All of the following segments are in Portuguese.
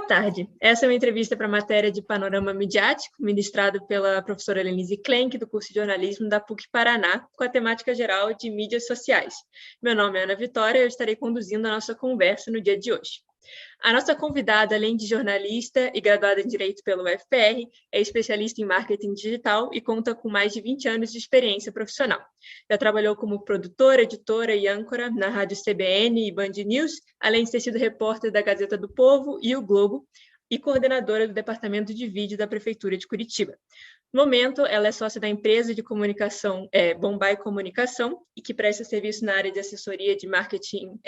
tarde. Essa é uma entrevista para a matéria de Panorama Midiático, ministrado pela professora Lenise Klenk, do curso de jornalismo da PUC Paraná, com a temática geral de mídias sociais. Meu nome é Ana Vitória e eu estarei conduzindo a nossa conversa no dia de hoje. A nossa convidada, além de jornalista e graduada em Direito pelo UFPR, é especialista em marketing digital e conta com mais de 20 anos de experiência profissional. Já trabalhou como produtora, editora e âncora na Rádio CBN e Band News, além de ter sido repórter da Gazeta do Povo e o Globo, e coordenadora do Departamento de Vídeo da Prefeitura de Curitiba. No momento, ela é sócia da empresa de comunicação Bombay Comunicação, e que presta serviço na área de assessoria de marketing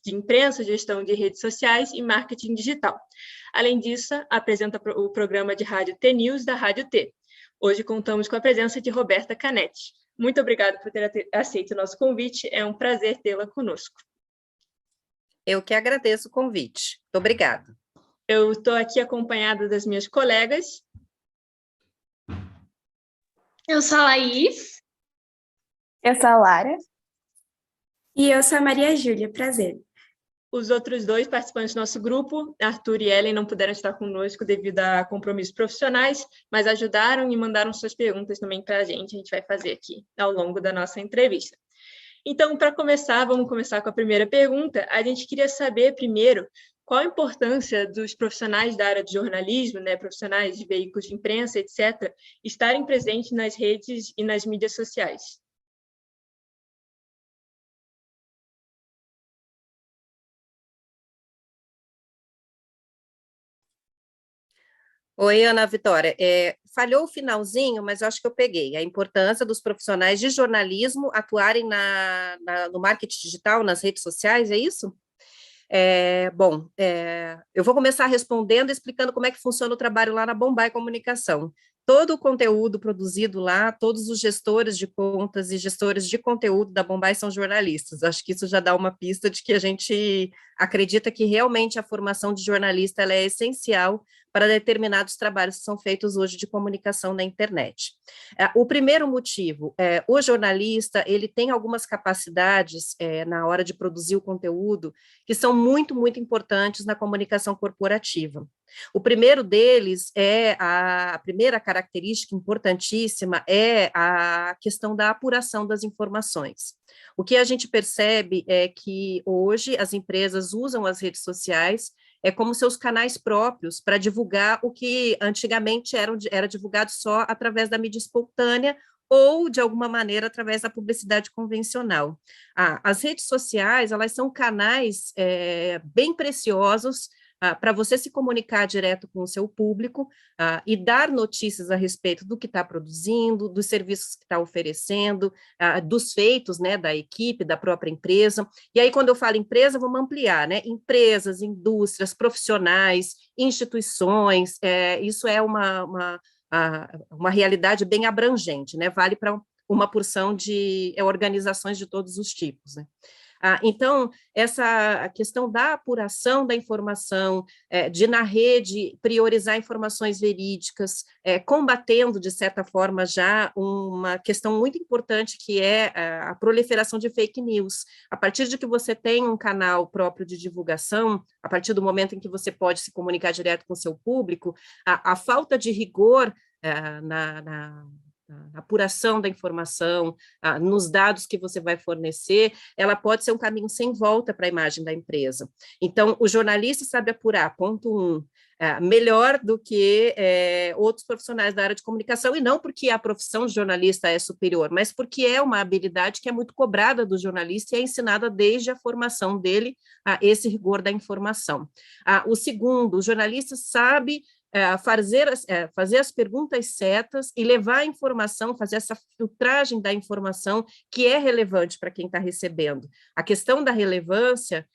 de imprensa, gestão de redes sociais e marketing digital. Além disso, apresenta o programa de rádio T-News da Rádio T. Hoje contamos com a presença de Roberta Canetti. Muito obrigada por ter aceito o nosso convite, é um prazer tê-la conosco. Eu que agradeço o convite. Muito obrigada. Eu estou aqui acompanhada das minhas colegas. Eu sou a Laís. Eu sou a Lara. E eu sou a Maria Júlia, prazer. Os outros dois participantes do nosso grupo, Arthur e Ellen, não puderam estar conosco devido a compromissos profissionais, mas ajudaram e mandaram suas perguntas também para a gente vai fazer aqui ao longo da nossa entrevista. Então, para começar, vamos começar com a primeira pergunta. A gente queria saber primeiro qual a importância dos profissionais da área de jornalismo, profissionais de veículos de imprensa, etc., estarem presentes nas redes e nas mídias sociais? Oi, Ana Vitória. Falhou o finalzinho, mas eu acho que eu peguei. A importância dos profissionais de jornalismo atuarem no marketing digital, nas redes sociais, é isso? Eu vou começar respondendo, explicando como é que funciona o trabalho lá na Bombay Comunicação. Todo o conteúdo produzido lá, todos os gestores de contas e gestores de conteúdo da Bombay são jornalistas. Acho que isso já dá uma pista de que a gente acredita que realmente a formação de jornalista ela é essencial para determinados trabalhos que são feitos hoje de comunicação na internet. O primeiro motivo, o jornalista, ele tem algumas capacidades na hora de produzir o conteúdo que são muito, muito importantes na comunicação corporativa. O primeiro deles a primeira característica importantíssima é a questão da apuração das informações. O que a gente percebe é que hoje as empresas usam as redes sociais como seus canais próprios para divulgar o que antigamente era divulgado só através da mídia espontânea ou, de alguma maneira, através da publicidade convencional. As redes sociais, elas são canais bem preciosos para você se comunicar direto com o seu público e dar notícias a respeito do que está produzindo, dos serviços que está oferecendo, dos feitos da equipe, da própria empresa. E aí, quando eu falo empresa, vamos ampliar, empresas, indústrias, profissionais, instituições, isso é uma realidade bem abrangente, vale para uma porção de organizações de todos os tipos, Então, essa questão da apuração da informação, de na rede priorizar informações verídicas, combatendo, de certa forma, já uma questão muito importante que é a proliferação de fake news. A partir de que você tem um canal próprio de divulgação, a partir do momento em que você pode se comunicar direto com o seu público, a falta de rigor na apuração da informação, nos dados que você vai fornecer, ela pode ser um caminho sem volta para a imagem da empresa. Então, o jornalista sabe apurar, ponto 1, melhor do que outros profissionais da área de comunicação, e não porque a profissão de jornalista é superior, mas porque é uma habilidade que é muito cobrada do jornalista e é ensinada desde a formação dele, esse rigor da informação. O segundo, o jornalista sabe fazer as perguntas certas e levar a informação, fazer essa filtragem da informação que é relevante para quem está recebendo. A questão da relevância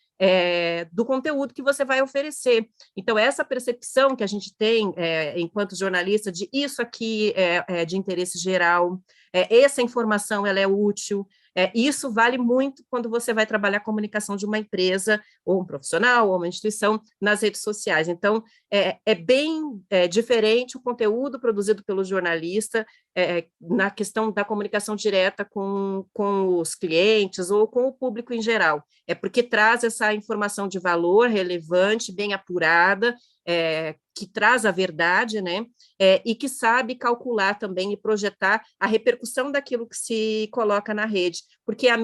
do conteúdo que você vai oferecer. Então, essa percepção que a gente tem, enquanto jornalista, de isso aqui é de interesse geral, essa informação ela é útil, isso vale muito quando você vai trabalhar a comunicação de uma empresa, ou um profissional, ou uma instituição, nas redes sociais. Então, é bem diferente o conteúdo produzido pelo jornalista na questão da comunicação direta com os clientes ou com o público em geral. É porque traz essa informação de valor relevante, bem apurada, que traz a verdade, né, e que sabe calcular também e projetar a repercussão daquilo que se coloca na rede, porque é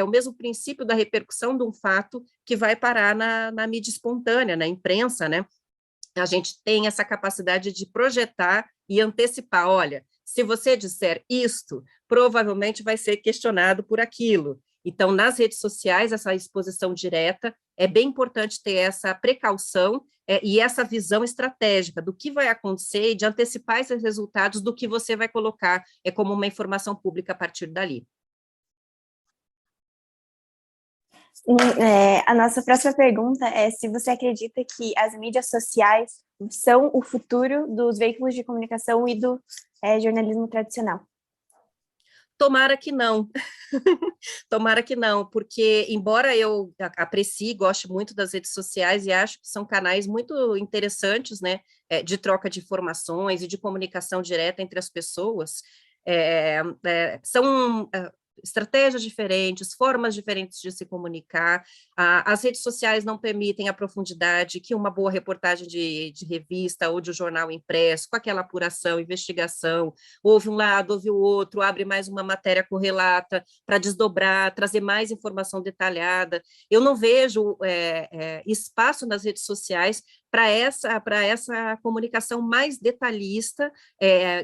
o mesmo princípio da repercussão de um fato que vai parar na mídia espontânea, na imprensa, né? A gente tem essa capacidade de projetar e antecipar, olha, se você disser isto, provavelmente vai ser questionado por aquilo. Então, nas redes sociais, essa exposição direta, é bem importante ter essa precaução e essa visão estratégica do que vai acontecer e de antecipar esses resultados do que você vai colocar como uma informação pública a partir dali. A nossa próxima pergunta é se você acredita que as mídias sociais são o futuro dos veículos de comunicação e do jornalismo tradicional. Tomara que não, tomara que não, porque embora eu aprecie, goste muito das redes sociais e acho que são canais muito interessantes, né, de troca de informações e de comunicação direta entre as pessoas, são estratégias diferentes, formas diferentes de se comunicar, as redes sociais não permitem a profundidade que uma boa reportagem de revista ou de jornal impresso, com aquela apuração, investigação, ouve um lado, ouve o outro, abre mais uma matéria correlata para desdobrar, trazer mais informação detalhada. Eu não vejo espaço nas redes sociais para essa comunicação mais detalhista,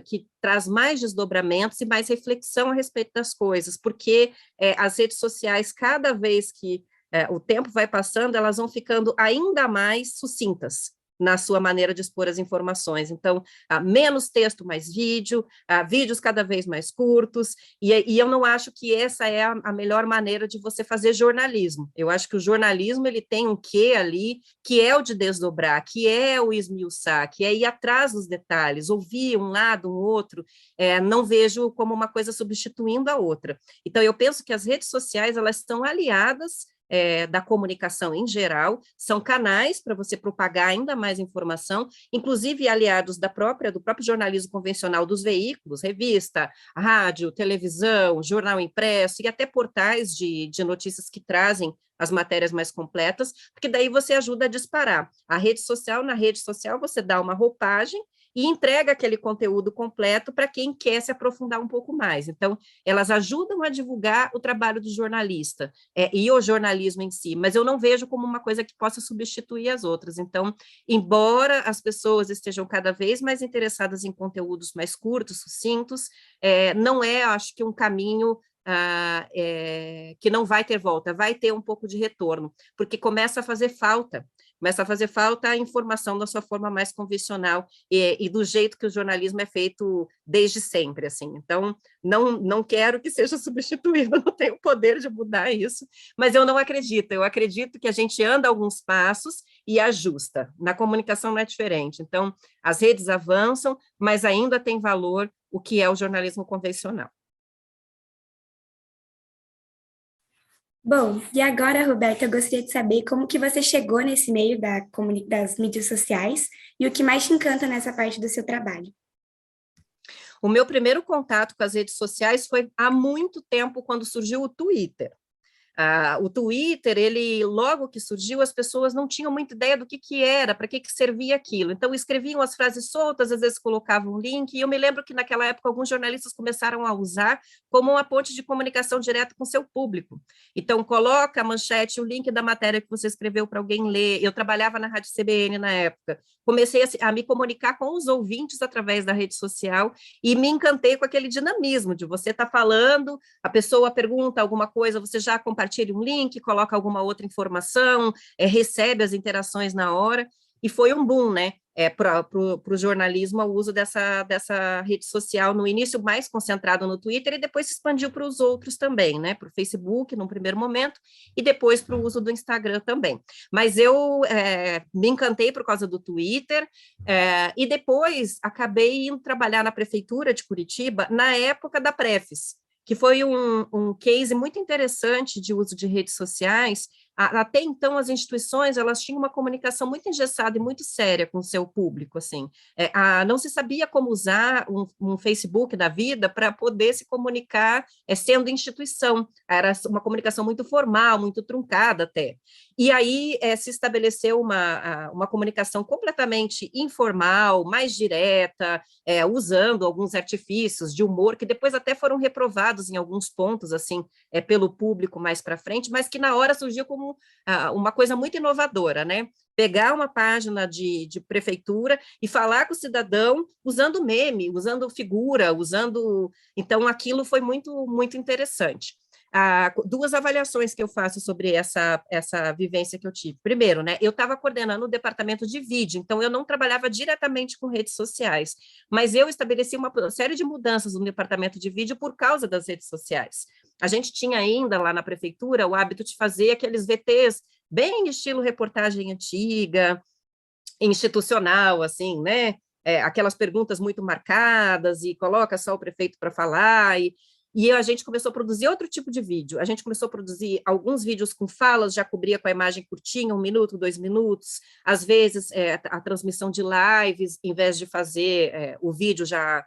que traz mais desdobramentos e mais reflexão a respeito das coisas, porque as redes sociais, cada vez que o tempo vai passando, elas vão ficando ainda mais sucintas na sua maneira de expor as informações. Então, menos texto, mais vídeo, vídeos cada vez mais curtos, e eu não acho que essa é a melhor maneira de você fazer jornalismo. Eu acho que o jornalismo ele tem um quê ali, que é o de desdobrar, que é o esmiuçar, que é ir atrás dos detalhes, ouvir um lado, um outro, não vejo como uma coisa substituindo a outra. Então, eu penso que as redes sociais, elas estão aliadas da comunicação em geral, são canais para você propagar ainda mais informação, inclusive aliados do próprio jornalismo convencional dos veículos, revista, rádio, televisão, jornal impresso e até portais de notícias que trazem as matérias mais completas, porque daí você ajuda a disparar. Na rede social você dá uma roupagem e entrega aquele conteúdo completo para quem quer se aprofundar um pouco mais. Então, elas ajudam a divulgar o trabalho do jornalista e o jornalismo em si, mas eu não vejo como uma coisa que possa substituir as outras. Então, embora as pessoas estejam cada vez mais interessadas em conteúdos mais curtos, sucintos, não acho que um caminho que não vai ter volta, vai ter um pouco de retorno, porque começa a fazer falta a informação da sua forma mais convencional e do jeito que o jornalismo é feito desde sempre, assim. Então, não quero que seja substituído, não tenho o poder de mudar isso, mas eu não acredito, eu acredito que a gente anda alguns passos e ajusta. Na comunicação não é diferente. Então, as redes avançam, mas ainda tem valor o que é o jornalismo convencional. Bom, e agora, Roberta, eu gostaria de saber como que você chegou nesse meio das mídias sociais e o que mais te encanta nessa parte do seu trabalho. O meu primeiro contato com as redes sociais foi há muito tempo, quando surgiu o Twitter. O Twitter, ele logo que surgiu, as pessoas não tinham muita ideia do que era, para que servia aquilo. Então, escreviam as frases soltas, às vezes colocavam um link, e eu me lembro que naquela época alguns jornalistas começaram a usar como uma ponte de comunicação direta com seu público. Então, coloca a manchete, o link da matéria que você escreveu para alguém ler. Eu trabalhava na Rádio CBN na época. Comecei a me comunicar com os ouvintes através da rede social e me encantei com aquele dinamismo de você estar falando, a pessoa pergunta alguma coisa, você já compartilha um link, coloca alguma outra informação, recebe as interações na hora, e foi um boom, né? Para o jornalismo, o uso dessa rede social, no início mais concentrado no Twitter, e depois se expandiu para os outros também, né? Para o Facebook, num primeiro momento, e depois para o uso do Instagram também. Mas eu me encantei por causa do Twitter, e depois acabei indo trabalhar na prefeitura de Curitiba, na época da Prefis, que foi um case muito interessante de uso de redes sociais, Até então, as instituições, elas tinham uma comunicação muito engessada e muito séria com o seu público, assim. Não se sabia como usar um Facebook da vida para poder se comunicar sendo instituição. Era uma comunicação muito formal, muito truncada até. E aí se estabeleceu uma comunicação completamente informal, mais direta, usando alguns artifícios de humor, que depois até foram reprovados em alguns pontos, assim, pelo público mais para frente, mas que na hora surgiu como uma coisa muito inovadora, né? Pegar uma página de prefeitura e falar com o cidadão usando meme, usando figura, usando... Então, aquilo foi muito, muito interessante. Duas avaliações que eu faço sobre essa vivência que eu tive. Primeiro, né, eu estava coordenando o departamento de vídeo, então eu não trabalhava diretamente com redes sociais, mas eu estabeleci uma série de mudanças no departamento de vídeo por causa das redes sociais. A gente tinha ainda lá na prefeitura o hábito de fazer aqueles VTs bem estilo reportagem antiga, institucional, assim, né? Aquelas perguntas muito marcadas e coloca só o prefeito para falar, e a gente começou a produzir outro tipo de vídeo. A gente começou a produzir alguns vídeos com falas, já cobria com a imagem curtinha, 1 minuto, 2 minutos, às vezes a transmissão de lives, em vez de fazer o vídeo já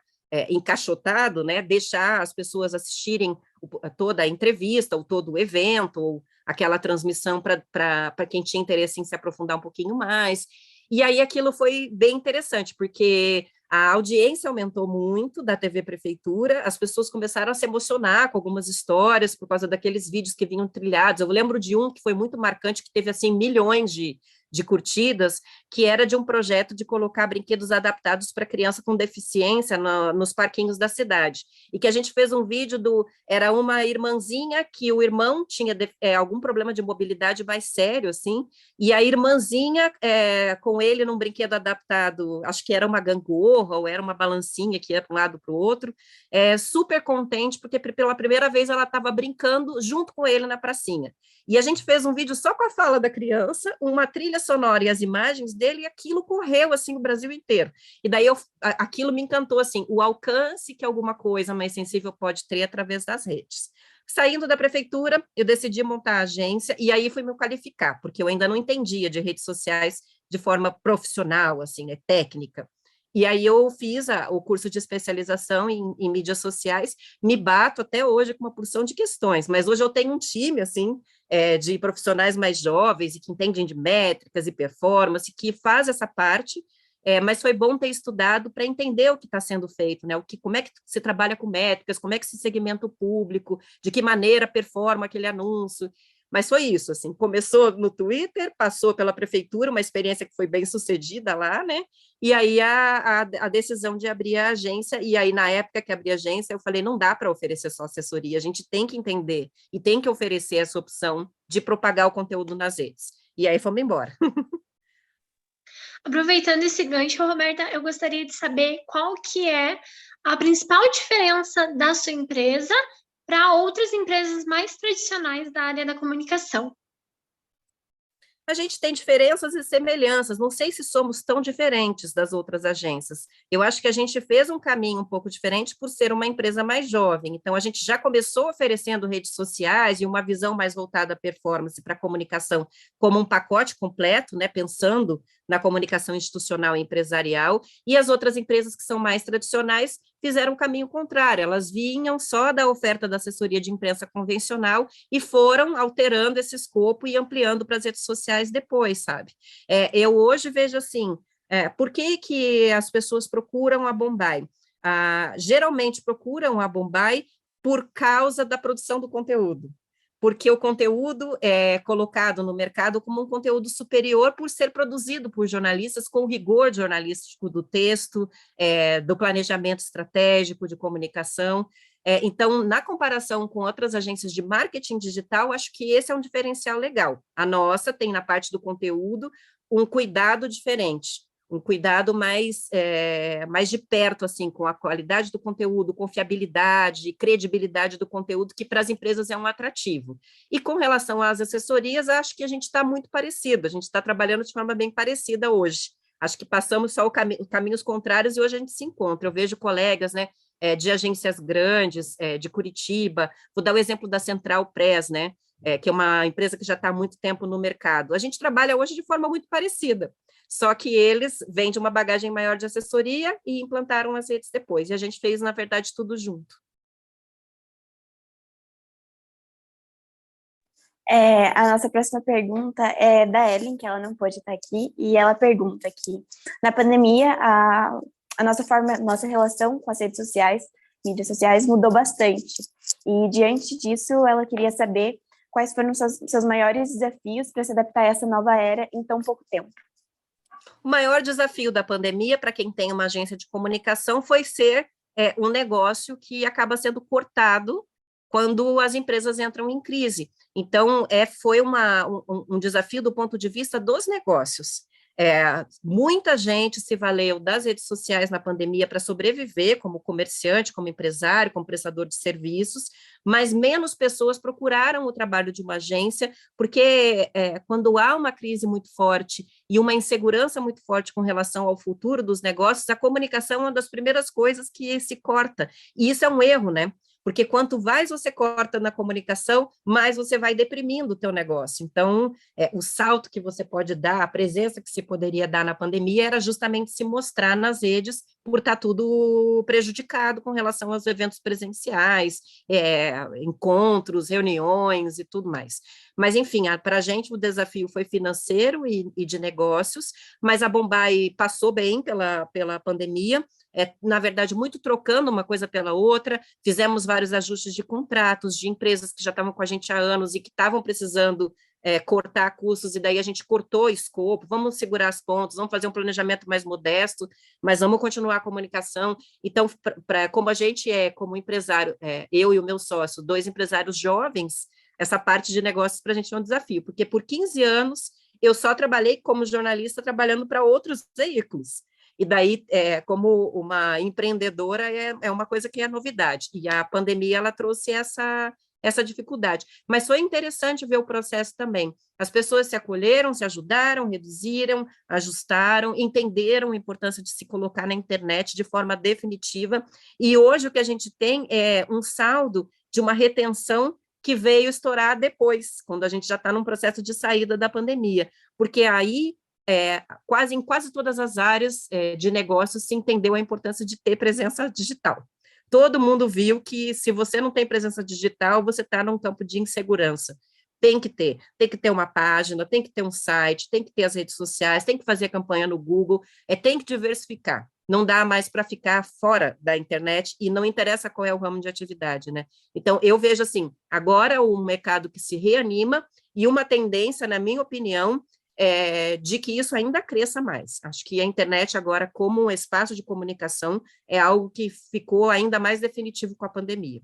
encaixotado, né, deixar as pessoas assistirem toda a entrevista, ou todo o evento, ou aquela transmissão para quem tinha interesse em se aprofundar um pouquinho mais. E aí aquilo foi bem interessante, porque a audiência aumentou muito da TV Prefeitura, as pessoas começaram a se emocionar com algumas histórias por causa daqueles vídeos que vinham trilhados. Eu lembro de um que foi muito marcante, que teve assim milhões de curtidas, que era de um projeto de colocar brinquedos adaptados para criança com deficiência nos parquinhos da cidade, e que a gente fez um vídeo era uma irmãzinha que o irmão tinha algum problema de mobilidade mais sério, assim, e a irmãzinha com ele num brinquedo adaptado, acho que era uma gangorra, ou era uma balancinha que ia para um lado para o outro, super contente, porque pela primeira vez ela estava brincando junto com ele na pracinha. E a gente fez um vídeo só com a fala da criança, uma trilha sonora e as imagens dele, e aquilo correu, assim, o Brasil inteiro. E daí aquilo me encantou, assim, o alcance que alguma coisa mais sensível pode ter através das redes. Saindo da prefeitura, eu decidi montar a agência, e aí fui me qualificar, porque eu ainda não entendia de redes sociais de forma profissional, assim, né, técnica. E aí eu fiz o curso de especialização em mídias sociais, me bato até hoje com uma porção de questões, mas hoje eu tenho um time, assim, de profissionais mais jovens e que entendem de métricas e performance, que faz essa parte, mas foi bom ter estudado para entender o que está sendo feito, né? Como é que se trabalha com métricas, como é que se segmenta o público, de que maneira performa aquele anúncio. Mas foi isso, assim, começou no Twitter, passou pela prefeitura, uma experiência que foi bem sucedida lá, né? E aí a decisão de abrir a agência, e aí na época que abri a agência, eu falei, não dá para oferecer só assessoria, a gente tem que entender e tem que oferecer essa opção de propagar o conteúdo nas redes. E aí fomos embora. Aproveitando esse gancho, Roberta, eu gostaria de saber qual que é a principal diferença da sua empresa para outras empresas mais tradicionais da área da comunicação. A gente tem diferenças e semelhanças, não sei se somos tão diferentes das outras agências. Eu acho que a gente fez um caminho um pouco diferente por ser uma empresa mais jovem, então a gente já começou oferecendo redes sociais e uma visão mais voltada à performance para a comunicação como um pacote completo, né, pensando na comunicação institucional e empresarial, e as outras empresas que são mais tradicionais fizeram o caminho contrário, elas vinham só da oferta da assessoria de imprensa convencional e foram alterando esse escopo e ampliando para as redes sociais depois, sabe? Eu hoje vejo assim, por que as pessoas procuram a Bombay? Geralmente procuram a Bombay por causa da produção do conteúdo, porque o conteúdo é colocado no mercado como um conteúdo superior por ser produzido por jornalistas com rigor jornalístico do texto, do planejamento estratégico, de comunicação. Então, na comparação com outras agências de marketing digital, acho que esse é um diferencial legal. A nossa tem, na parte do conteúdo, um cuidado diferente, um cuidado mais de perto, assim, com a qualidade do conteúdo, confiabilidade, credibilidade do conteúdo, que para as empresas é um atrativo. E com relação às assessorias, acho que a gente está muito parecido, a gente está trabalhando de forma bem parecida hoje. Acho que passamos só caminhos contrários e hoje a gente se encontra. Eu vejo colegas, né, de agências grandes, de Curitiba, vou dar o exemplo da Central Press, né, que é uma empresa que já está há muito tempo no mercado. A gente trabalha hoje de forma muito parecida, só que eles vêm de uma bagagem maior de assessoria e implantaram as redes depois, e a gente fez, na verdade, tudo junto. A nossa próxima pergunta é da Ellen, que ela não pôde estar aqui, e ela pergunta aqui, na pandemia, a nossa relação com as redes sociais, mídias sociais, mudou bastante, e diante disso, ela queria saber quais foram os seus maiores desafios para se adaptar a essa nova era em tão pouco tempo. O maior desafio da pandemia, para quem tem uma agência de comunicação, foi ser um negócio que acaba sendo cortado quando as empresas entram em crise. Então, foi um desafio do ponto de vista dos negócios. Muita gente se valeu das redes sociais na pandemia para sobreviver como comerciante, como empresário, como prestador de serviços, mas menos pessoas procuraram o trabalho de uma agência, porque quando há uma crise muito forte e uma insegurança muito forte com relação ao futuro dos negócios, a comunicação é uma das primeiras coisas que se corta, e isso é um erro, né? Porque quanto mais você corta na comunicação, mais você vai deprimindo o teu negócio. Então, o salto que você pode dar, a presença que se poderia dar na pandemia era justamente se mostrar nas redes por estar tudo prejudicado com relação aos eventos presenciais, encontros, reuniões e tudo mais. Mas, enfim, para a gente o desafio foi financeiro e de negócios, mas a Bombay passou bem pela pandemia, na verdade, muito trocando uma coisa pela outra, fizemos vários ajustes de contratos, de empresas que já estavam com a gente há anos e que estavam precisando cortar custos, e daí a gente cortou o escopo, vamos segurar as pontas, vamos fazer um planejamento mais modesto, mas vamos continuar a comunicação. Então, como a gente como empresário, eu e o meu sócio, 2 empresários jovens, essa parte de negócios para a gente é um desafio, porque por 15 anos eu só trabalhei como jornalista trabalhando para outros veículos. E daí, como uma empreendedora, é uma coisa que é novidade. E a pandemia, ela trouxe essa dificuldade. Mas foi interessante ver o processo também. As pessoas se acolheram, se ajudaram, reduziram, ajustaram, entenderam a importância de se colocar na internet de forma definitiva. E hoje o que a gente tem é um saldo de uma retenção que veio estourar depois, quando a gente já está num processo de saída da pandemia. Porque aí em quase todas as áreas de negócios se entendeu a importância de ter presença digital. Todo mundo viu que se você não tem presença digital, você está num campo de insegurança. Tem que ter uma página, tem que ter um site, tem que ter as redes sociais, tem que fazer campanha no Google, tem que diversificar. Não dá mais para ficar fora da internet e não interessa qual é o ramo de atividade, né? Então, eu vejo assim, agora o mercado que se reanima e uma tendência, na minha opinião, de que isso ainda cresça mais. Acho que a internet agora, como um espaço de comunicação, é algo que ficou ainda mais definitivo com a pandemia.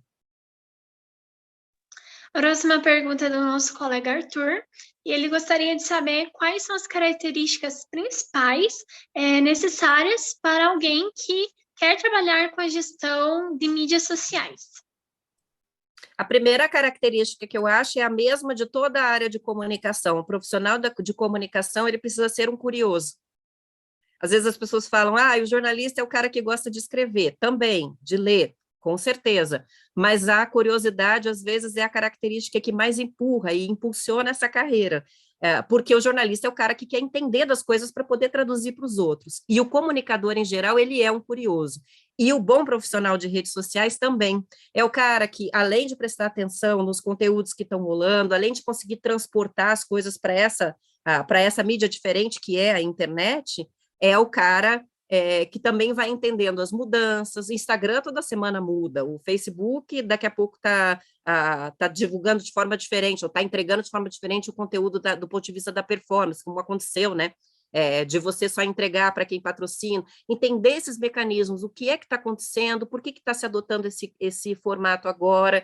A próxima pergunta é do nosso colega Arthur, e ele gostaria de saber quais são as características principais necessárias para alguém que quer trabalhar com a gestão de mídias sociais. A primeira característica que eu acho é a mesma de toda a área de comunicação. O profissional de comunicação, ele precisa ser um curioso. Às vezes as pessoas falam, o jornalista é o cara que gosta de escrever. Também, de ler, com certeza. Mas a curiosidade, às vezes, é a característica que mais empurra e impulsiona essa carreira. Porque o jornalista é o cara que quer entender das coisas para poder traduzir para os outros. E o comunicador, em geral, ele é um curioso. E o bom profissional de redes sociais também. É o cara que, além de prestar atenção nos conteúdos que estão rolando, além de conseguir transportar as coisas para essa mídia diferente que é a internet, é o cara que também vai entendendo as mudanças. O Instagram toda semana muda, o Facebook daqui a pouco está divulgando de forma diferente, ou está entregando de forma diferente o conteúdo do ponto de vista da performance, como aconteceu, né? De você só entregar para quem patrocina, entender esses mecanismos, o que é que está acontecendo, por que está se adotando esse formato agora,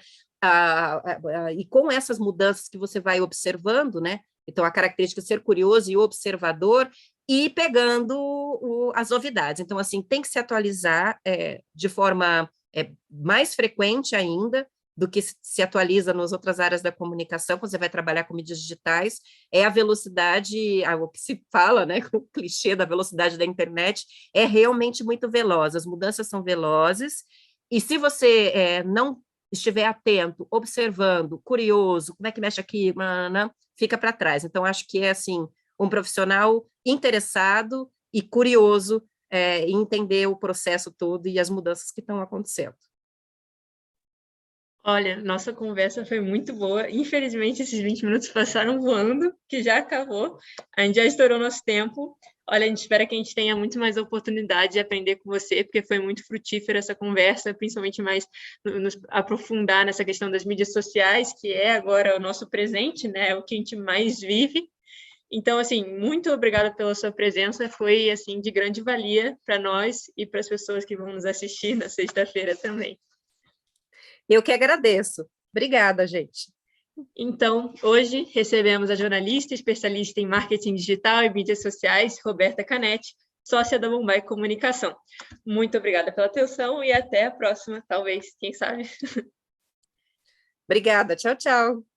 e com essas mudanças que você vai observando, né? Então, a característica é ser curioso e observador, e pegando as novidades. Então, assim, tem que se atualizar de forma mais frequente ainda do que se atualiza nas outras áreas da comunicação, quando você vai trabalhar com mídias digitais, é a velocidade, o que se fala, né, o clichê da velocidade da internet, é realmente muito veloz, as mudanças são velozes, e se você não estiver atento, observando, curioso, como é que mexe aqui, fica para trás. Então, acho que é, assim, um profissional interessado e curioso em entender o processo todo e as mudanças que estão acontecendo. Olha, nossa conversa foi muito boa. Infelizmente, esses 20 minutos passaram voando, que já acabou. A gente já estourou nosso tempo. Olha, a gente espera que a gente tenha muito mais oportunidade de aprender com você, porque foi muito frutífera essa conversa, principalmente mais nos aprofundar nessa questão das mídias sociais, que é agora o nosso presente, né? É o que a gente mais vive. Então, assim, muito obrigada pela sua presença. Foi, assim, de grande valia para nós e para as pessoas que vão nos assistir na sexta-feira também. Eu que agradeço. Obrigada, gente. Então, hoje recebemos a jornalista especialista em marketing digital e mídias sociais, Roberta Canetti, sócia da Bombay Comunicação. Muito obrigada pela atenção e até a próxima, talvez, quem sabe. Obrigada, tchau, tchau.